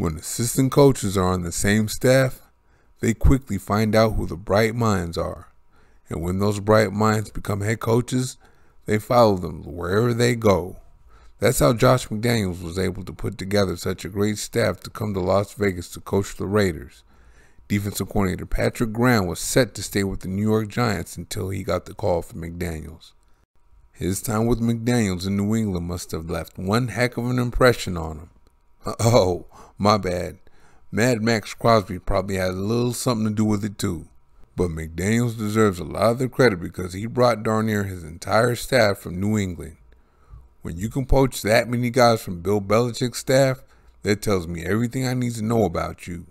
When assistant coaches are on the same staff, they quickly find out who the bright minds are. And when those bright minds become head coaches, they follow them wherever they go. That's how Josh McDaniels was able to put together such a great staff to come to Las Vegas to coach the Raiders. Defensive coordinator Patrick Graham was set to stay with the New York Giants until he got the call from McDaniels. His time with McDaniels in New England must have left one heck of an impression on him. Oh, my bad. Mad Max Crosby probably had a little something to do with it too. But McDaniels deserves a lot of the credit because he brought darn near his entire staff from New England. When you can poach that many guys from Bill Belichick's staff, that tells me everything I need to know about you.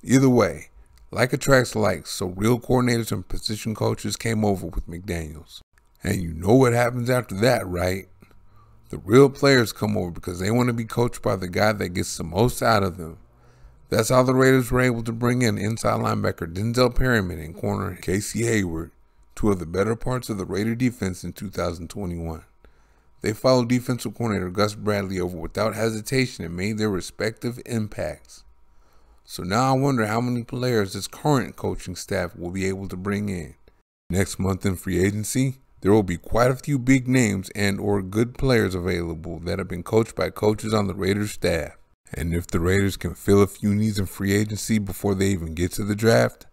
Either way, like attracts like, so real coordinators and position coaches came over with McDaniels. And you know what happens after that, right? The real players come over because they want to be coached by the guy that gets the most out of them. That's how the Raiders were able to bring in inside linebacker Denzel Perryman and corner Casey Hayward, two of the better parts of the Raider defense in 2021. They followed defensive coordinator Gus Bradley over without hesitation and made their respective impacts. So now I wonder how many players this current coaching staff will be able to bring in. Next month in free agency, there will be quite a few big names and or good players available that have been coached by coaches on the Raiders staff. And if the Raiders can fill a few needs in free agency before they even get to the draft,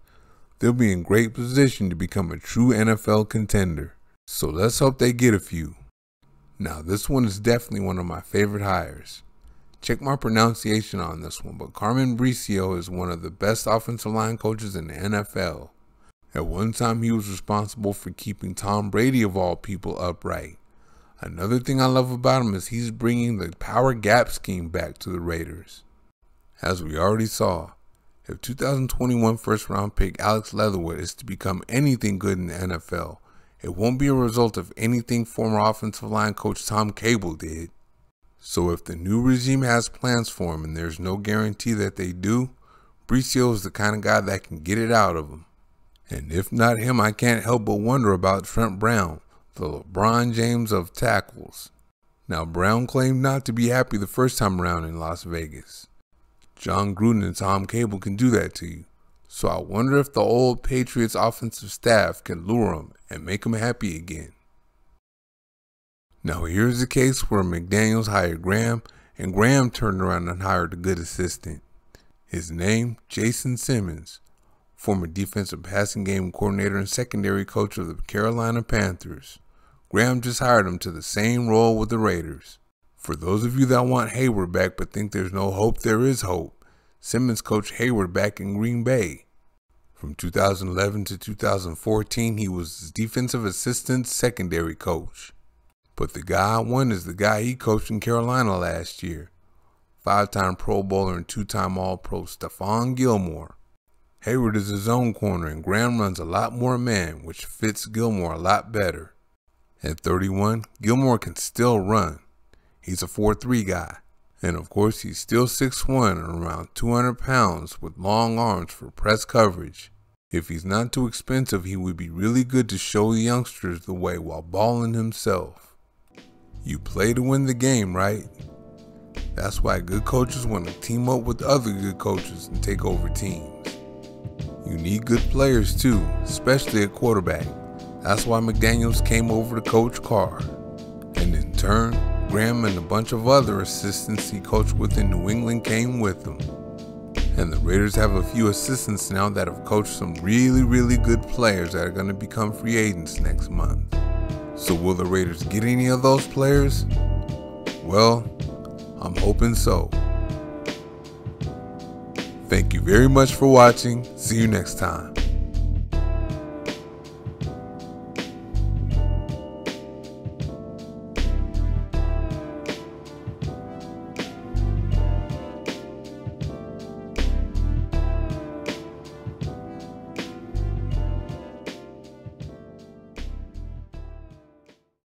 they'll be in great position to become a true NFL contender. So let's hope they get a few. Now this one is definitely one of my favorite hires. Check my pronunciation on this one, but Carmen Briscio is one of the best offensive line coaches in the NFL. At one time he was responsible for keeping Tom Brady of all people upright. Another thing I love about him is he's bringing the power gap scheme back to the Raiders. As we already saw, if 2021 first round pick Alex Leatherwood is to become anything good in the NFL, it won't be a result of anything former offensive line coach Tom Cable did. So if the new regime has plans for him and there's no guarantee that they do, Briscio is the kind of guy that can get it out of him. And if not him, I can't help but wonder about Trent Brown, the LeBron James of tackles. Now Brown claimed not to be happy the first time around in Las Vegas. John Gruden and Tom Cable can do that to you. So I wonder if the old Patriots offensive staff can lure him and make him happy again. Now here's a case where McDaniels hired Graham and Graham turned around and hired a good assistant. His name, Jason Simmons, former defensive passing game coordinator and secondary coach of the Carolina Panthers. Graham just hired him to the same role with the Raiders. For those of you that want Hayward back but think there's no hope, there is hope. Simmons coached Hayward back in Green Bay. From 2011 to 2014, he was his defensive assistant secondary coach. But the guy I want is the guy he coached in Carolina last year. 5-time Pro Bowler and 2-time All-Pro Stephon Gilmore. Hayward is his own corner and Graham runs a lot more man, which fits Gilmore a lot better. At 31, Gilmore can still run. He's a 4'3" guy. And of course, he's still 6'1" and around 200 pounds with long arms for press coverage. If he's not too expensive, he would be really good to show the youngsters the way while balling himself. You play to win the game, right? That's why good coaches want to team up with other good coaches and take over teams. You need good players too, especially at quarterback. That's why McDaniels came over to coach Carr. And in turn, Graham and a bunch of other assistants he coached with in New England came with him. And the Raiders have a few assistants now that have coached some really good players that are going to become free agents next month. So will the Raiders get any of those players? Well, I'm hoping so. Thank you very much for watching. See you next time.